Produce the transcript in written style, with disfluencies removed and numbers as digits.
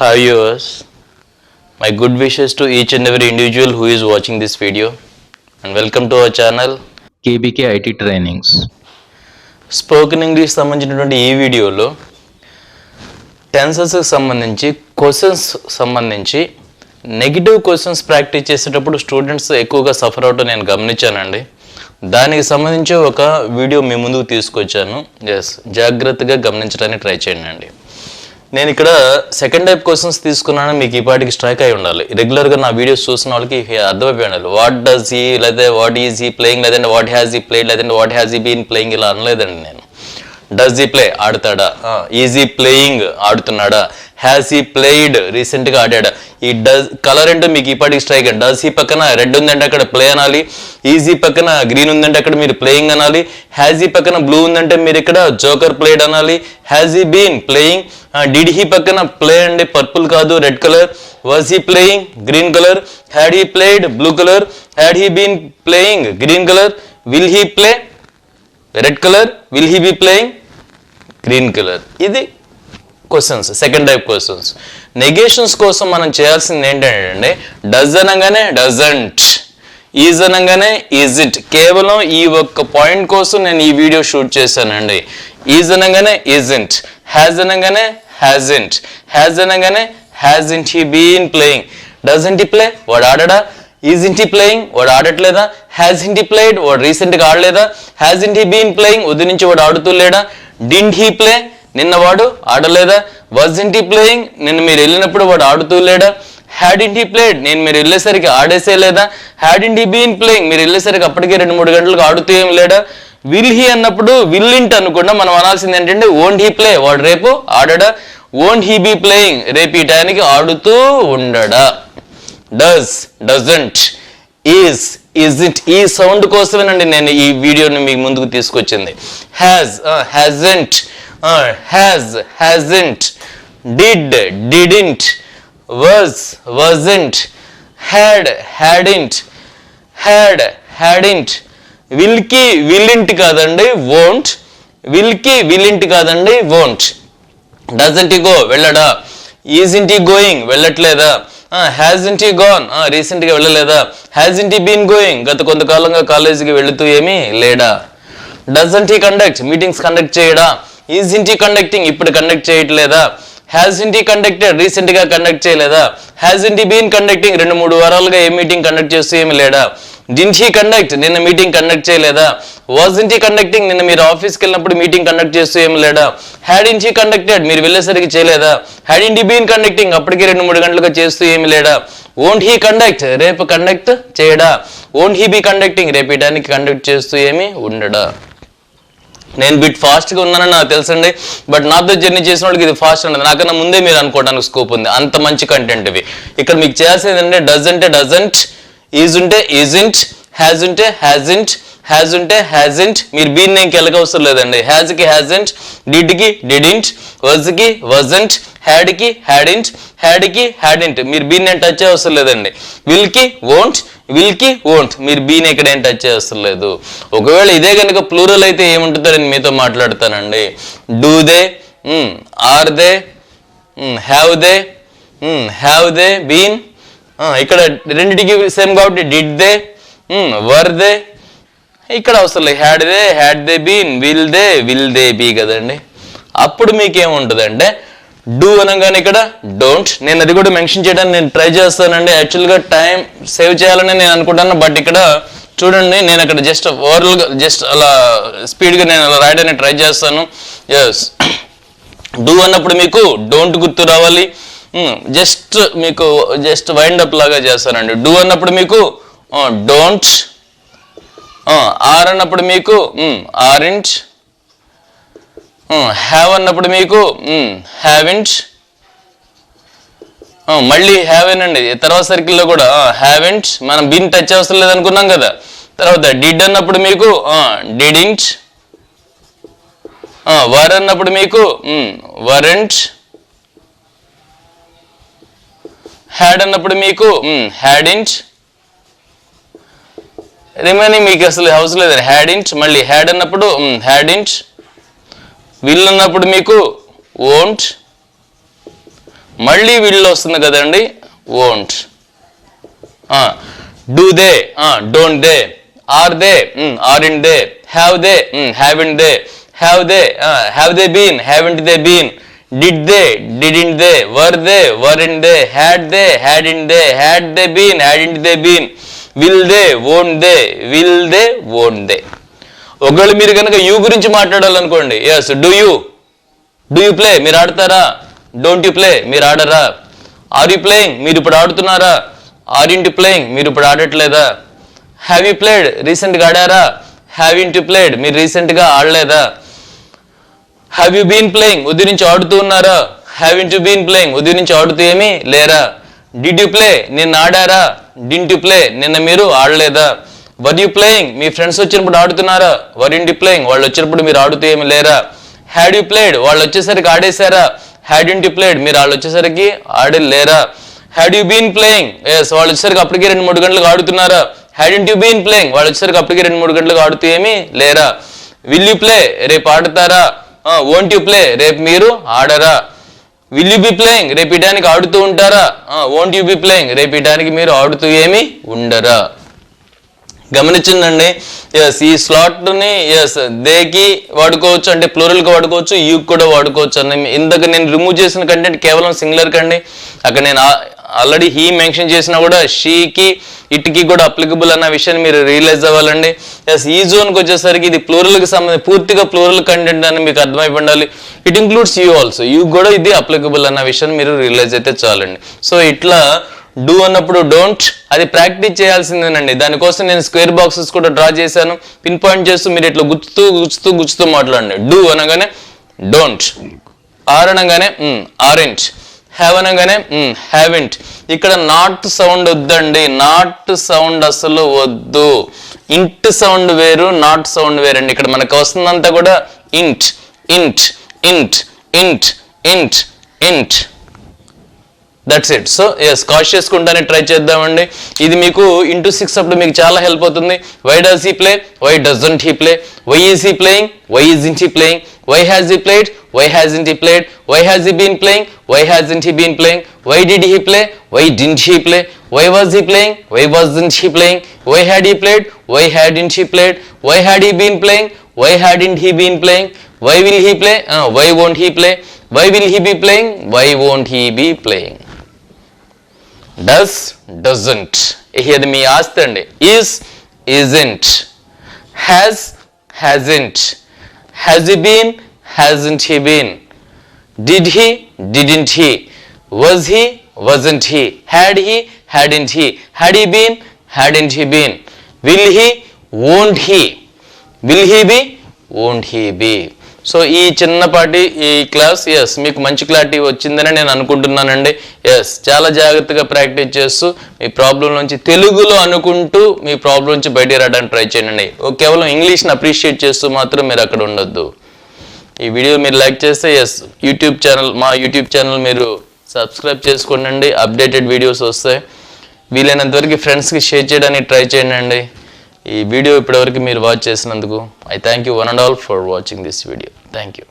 Hi viewers, my good wishes to each and every individual who is watching this video and welcome to our channel KBK IT Trainings. Spoken English సంబంధించినటువంటి ఈ వీడియోలో టెన్సెస్కి సంబంధించి questions సంబంధించి negative questions practice చేసేటప్పుడు students ఎక్కువగా suffer అవటం నేను గమనించానండి. దానికి సంబంధించి ఒక వీడియో మీ ముందుకు తీసుకొచ్చాను. జాగ్రత్తగా గమనించడానికి ట్రై చేయండి. నేను ఇక్కడ సెకండ్ టైప్ క్వశ్చన్స్ తీసుకున్నాను, మీకు ఈ పాటికి స్ట్రైక్ అయి ఉండాలి. రెగ్యులర్గా నా వీడియోస్ చూసిన వాళ్ళకి అర్థమైపోయి ఉండాలి. వాట్ డస్ హీ, లేదా వాట్ ఈజ్ హీ ప్లేయింగ్, లేదంటే వాట్ హ్యాస్ హీ ప్లేడ్, లేదంటే what has he been playing, ఇలా అనలేదండి నేను. డస్ హీ ప్లే, ఆడతాడా? ఈజ్ హీ ప్లేయింగ్, ఆడుతున్నాడా? హ్యాస్ హీ ప్లేయిడ్, రీసెంట్గా ఆడాడా? ఈ డస్ కలర్ అంటే మీకు ఈ పాటికి స్ట్రైక్ అండి. డస్ హీ పక్కన రెడ్ ఉందంటే అక్కడ ప్లే అనాలి, ఈజీ పక్కన గ్రీన్ ఉందంటే అక్కడ మీరు ప్లేయింగ్ అనాలి, హ్యాస్ హీ పక్కన బ్లూ ఉందంటే మీరు ఇక్కడ జోకర్ ప్లేడ్ అనాలి, has he been playing, did he పక్కన ప్లే అండి, పర్పుల్ కాదు red colour, was he playing green colour, had he played blue colour, had he been playing green colour, will he play red colour, will he be playing green colour. ఇది questions, second type questions. Negations కోసం మనం చేయాల్సింది ఏంటంటే does అనగానే doesn't, is అనగానే is it. కేవలం ఈ ఒక్క పాయింట్ కోసం నేను ఈ వీడియో షూట్ చేశానండి. ఈజ్ అనగానే ఈజంట్, హ్యాజ్ అనగానే హ్యాజంట్, హ్యాజ్ అనగానే hasn't he been playing. Doesn't he play, వాడు ఆడడా? ఈజంట్ హీ ప్లేయింగ్, వాడు ఆడట్లేదా? హ్యాజంట్ హీ ప్లేడ్, వాడు రీసెంట్గా ఆడలేదా? హ్యాజంట్ హీ బీన్ ప్లేయింగ్, ఉదయం నుంచి వాడు ఆడుతూ లేడా? డింట్ హీ ప్లే, నిన్న వాడు ఆడలేదా? వాజంట్ హీ ప్లేయింగ్, నిన్న మీరు వెళ్ళినప్పుడు వాడు ఆడుతూ లేడా? హ్యాడింట్ హీ ప్లేడ్, నేను మీరు వెళ్ళేసరికి ఆడేసే లేదా? హ్యాడింట్ హీ బీన్ ప్లేయింగ్, మీరు వెళ్ళేసరికి అప్పటికే 2-3 గంటలకు ఆడుతూ ఏం లేడా? విల్ హీ అన్నప్పుడు విల్లింట్ అనుకుండా మనం అనాల్సింది ఏంటంటే ఓంట్ హీ ప్లే, వాడు రేపు ఆడడా? ఓంట్ హీ బీ ప్లేయింగ్, రేపు ఈ టైంకి ఆడుతూ ఉండడా? Does, doesn't, is, it. ఈ సౌండ్ కోసమేనండి నేను ఈ వీడియోని మీ ముందుకు తీసుకొచ్చింది. Has, hasn't, has, hasn't, did, didn't, was, wasn't, had, hadn't, had, hadn't, will కి విల్లింట్ కాదండి won't, will కి విల్లింట్ కాదండి won't. doesn't he go, వెళ్ళడా? isn't he going, వెళ్ళట్లేదా? hasn't he gone, రీసెంట్గా వెళ్ళలేదా? hasn't he been going, గత కొంతకాలంగా కాలేజీకి వెళుతూ ఏమీ లేడా? doesn't he conduct, meetings conduct చేయడా? isn't he conducting, ఇప్పుడు కండక్ట్ చేయట్లేదా? hasn't he conducted, రీసెంట్గా కండక్ట్ చేయలేదా? hasn't he been conducting, 2-3 వారాలుగా ఏ మీటింగ్ కండక్ట్ చేస్తూ ఏమి లేడా? didn't he conduct, నిన్న మీటింగ్ కండక్ట్ చేయలేదా? wasn't he conducting, నిన్న మీరు ఆఫీస్కి వెళ్ళినప్పుడు మీటింగ్ కండక్ట్ చేస్తూ ఏమి లేడా? hadn't he conducted, మీరు వెళ్ళేసరికి చేయలేదా? hadn't he been conducting, అప్పటికే 2-3 గంటలుగా చేస్తూ ఏమి లేడా? won't he conduct, రేపు కండక్ట్ చేయడా? won't he be conducting, రేపు ఈ టైంకి కండక్ట్ చేస్తూ ఏమి ఉండడా? నేను బిట్ ఫాస్ట్గా ఉన్నానని నాకు తెలుసండి, బట్ నాతో జర్నీ చేసిన వాళ్ళకి ఇది ఫాస్ట్ ఉండదు. నాకన్నా ముందే మీరు అనుకోవడానికి స్కోప్ ఉంది, అంత మంచి కంటెంట్ ఇవి. ఇక్కడ మీకు చేసేది ఏంటంటే డజ్ అంటే డజంట్, ఈజ్ ఉంటే ఈజంట్, హ్యాజ్ ఉంటే హ్యాజంట్, హ్యాజ్ ఉంటే హ్యాజంట్. మీరు బీన్ నేమ్కి వెళ్ళక అవసరం లేదండి. హ్యాజ్కి హ్యాజంట్, డిడ్కి డిడింట్, వజ్కి వజంట్, హ్యాడ్కి హ్యాడింట్, హ్యాడ్కి హ్యాడింట్. మీరు బీన్ నేమ్ టచ్ అవసరం లేదండి. విల్కి వోంట్, విల్కి వోంట్, మీరు బీన్ ఇక్కడ ఏం టచ్ అవసరం లేదు. ఒకవేళ ఇదే కనుక ప్లూరల్ అయితే ఏముంటుందో నేను మీతో మాట్లాడతానండి. Do they, are they, have they been. ఇక్కడ రెండింటికి సేమ్ కాబట్టి డిడ్ దే, వర్ దే. ఇక్కడ అవసరం లేదు. Had they been, will they be కదండి. అప్పుడు మీకేముంటుందంటే డూ అనగానే ఇక్కడ డోంట్. నేను అది కూడా మెన్షన్ చేయడానికి నేను ట్రై చేస్తానండి. యాక్చువల్గా టైం సేవ్ చేయాలని నేను అనుకుంటాను, బట్ ఇక్కడ చూడండి నేను అక్కడ జస్ట్ ఓవరాల్గా జస్ట్ అలా స్పీడ్గా నేను అలా రాయడానికి ట్రై చేస్తాను. ఎస్, డూ అన్నప్పుడు మీకు డోంట్ గుర్తు రావాలి. జస్ట్ మీకు జస్ట్ వైండ్ అప్ లాగా చేస్తానండి. డూ అన్నప్పుడు మీకు డోంట్, ఆర్ అన్నప్పుడు మీకు ఆరింట్, హ్యావ్ అన్నప్పుడు మీకు హ్యావెంట్, మళ్ళీ హ్యావెన్ అండి. తర్వాత సర్కిల్లో కూడా హ్యావెంట్, మనం బిన్ టచ్ అవసరం లేదనుకున్నాం కదా. తర్వాత డిడ్ అన్నప్పుడు మీకు డిడింట్, వర్ అన్నప్పుడు మీకు వరెంట్, హ్యాడ్ అన్నప్పుడు మీకు హ్యాడింట్, రిమైనింగ్ మీకు అసలు అవసరం లేదండి. హ్యాడింట్, మళ్ళీ హ్యాడ్ అన్నప్పుడు హ్యాడింట్, విల్ అన్నప్పుడు మీకు ఓంట్, మళ్ళీ విల్ వస్తుంది కదండి, won't. Do they, don't they. Are they, aren't they. Have they, haven't they. Have they, have they been, haven't they been. Did they, didn't they, were they, weren't they, had they, hadn't they, had they been, hadn't they been, will they, won't they, will they, won't they. ఒకవేళ మీరు కనుక you గురించి మాట్లాడాలనుకోండి, yes do you play, మీరు ఆడతారా? Don't you play, మీరు ఆడరా? Are you playing, మీరు ఇప్పుడు ఆడుతున్నారా? ఆర్ ఇంట్ ప్లేయింగ్, మీరు ఇప్పుడు ఆడట్లేదా? హ్యావ్ యూ ప్లేడ్, రీసెంట్గా ఆడారా? హ్యావ్ ఇంట్ ప్లేడ్, మీరు రీసెంట్గా ఆడలేదా? హ్యావ్ యూ బీన్ ప్లేయింగ్, ఉదయం నుంచి ఆడుతూ ఉన్నారా? హ్యావ్ ఇంట్ బీన్ ప్లేయింగ్, ఉదయం నుంచి ఆడుతూ ఏమీ లేరా? డిడ్ యూ ప్లే, నిన్న ఆడారా? డింట్ యూ ప్లే, నిన్న మీరు ఆడలేదా? వర్ యూ ప్లేయింగ్, మీ ఫ్రెండ్స్ వచ్చినప్పుడు ఆడుతున్నారా? వర్ ఇంట్ ప్లేయింగ్, వాళ్ళు వచ్చినప్పుడు మీరు ఆడుతూ ఏమి లేరా? హ్యాడ్ యూ ప్లేడ్, వాళ్ళు వచ్చేసరికి ఆడేశారా? హ్యాడ్ ఇంట్ ప్లేడ్, మీరు వాళ్ళు వచ్చేసరికి ఆడలేరా? హ్యాడ్ యూ బీన్ ప్లేయింగ్, ఎస్ వాళ్ళు వచ్చేసరికి అప్పటికే 2-3 గంటలకు ఆడుతున్నారా? హ్యాడ్ ఇంట్ యూ బీన్ ప్లేయింగ్, వాళ్ళు వచ్చేసరికి అప్పటికే 2-3 గంటలకు ఆడుతూ ఏమీ లేరా? విల్ యూ ప్లే, రేపు ఆడతారా? వోంట్ యూ ప్లే, రేపు మీరు ఆడరా? విల్ యూ బి ప్లేయింగ్, రేపు ఇటానికి ఆడుతూ ఉంటారా? వోంట్ యూ బి ప్లేయింగ్, రేపు ఇటానికి మీరు ఆడుతూ ఏమి ఉండరా? గమనించిందండి. ఎస్ ఈ స్లాట్ని ఎస్ దేకి వాడుకోవచ్చు, అంటే ప్లూరల్కి వాడుకోవచ్చు, యూకి కూడా వాడుకోవచ్చు అని. ఇందాక నేను రిమూవ్ చేసిన కంటెంట్ కేవలం సింగులర్ కండి. అక్కడ నేను ఆల్రెడీ హీ మెన్షన్ చేసినా కూడా షీకి ఇట్కి కూడా అప్లికబుల్ అన్న విషయాన్ని మీరు రియలైజ్ అవ్వాలండి. ఎస్ ఈ జోన్కి వచ్చేసరికి ఇది ప్లూరల్కి సంబంధించి పూర్తిగా ప్లూరల్ కంటెంట్ అని మీకు అర్థమైపోయి ఉండాలి. It includes you also, you కూడా ఇది అప్లికబుల్ అన్న విషయాన్ని మీరు రియలైజ్ అయితే చాలండి. సో ఇట్లా డూ అన్నప్పుడు డోంట్, అది ప్రాక్టీస్ చేయాల్సిందేనండి. దానికోసం నేను స్క్వేర్ బాక్సెస్ కూడా డ్రా చేశాను. పిన్ పాయింట్ చేస్తూ మీరు ఇట్లా గుచ్చుతూ మాట్లాడండి. డూ అనగానే డోంట్, ఆర్ అనగానే ఆరెంట్, హ్యావ్ అనగానే హ్యావెంట్. ఇక్కడ నాట్ సౌండ్ వద్దండి, నాట్ సౌండ్ అసలు వద్దు. ఇంట్ సౌండ్ వేరు, నాట్ సౌండ్ వేరండి. ఇక్కడ మనకు వస్తుందంతా కూడా ఇంట్ ఇంట్ ఇంట్ ఇంట్ ఇంట్ ఇంట్, దట్స్ ఇట్. సో ఎస్ కాషియస్ కుండానే ట్రై చేద్దామండి. ఇది మీకు ఇంటూ 6 అప్పుడు మీకు చాలా హెల్ప్ అవుతుంది. Why does he play, why doesn't he play, why is he playing, why isn't he playing, why has he played, why hasn't he played, why has he been playing, why hasn't he been playing, why did he play, why didn't he play, why was he playing, why wasn't he playing, why had he played, why hadn't he played, why had he been playing, why hadn't he been playing, why will he play, why won't he play, why will he be playing, why won't he be playing. Does, doesn't, ఇది మీ ఆస్తి అండి. is, isn't, has, hasn't, has he been, hasn't he been, did he, didn't he, was he, wasn't he, had he, hadn't he, had he been, hadn't he been, will he, won't he, will he be, won't he be. So ఈ చిన్నపాటి ఈ class yes మీకు మంచి clarity వచ్చిందని నేను అనుకుంటున్నానండి. Yes చాలా జాగ్రత్తగా ప్రాక్టీస్ చేస్తూ మీ ప్రాబ్లం నుంచి తెలుగులో అనుకుంటూ మీ ప్రాబ్లం నుంచి బయటికి రావడానికి ట్రై చేయండి. కేవలం ఇంగ్లీష్ని అప్రిషియేట్ చేస్తూ మాత్రం మీరు అక్కడ ఉండొద్దు. ఈ వీడియో మీరు లైక్ చేస్తే ఎస్ మా యూట్యూబ్ ఛానల్ మీరు సబ్స్క్రైబ్ చేసుకోండి. అప్డేటెడ్ వీడియోస్ వస్తాయి. వీలైనంత వరకు ఫ్రెండ్స్కి షేర్ చేయడానికి ట్రై చేయండి. ఈ వీడియో ఇప్పటివరకు మీరు వాచ్ చేసినందుకు I thank you one and all for watching this video. Thank you.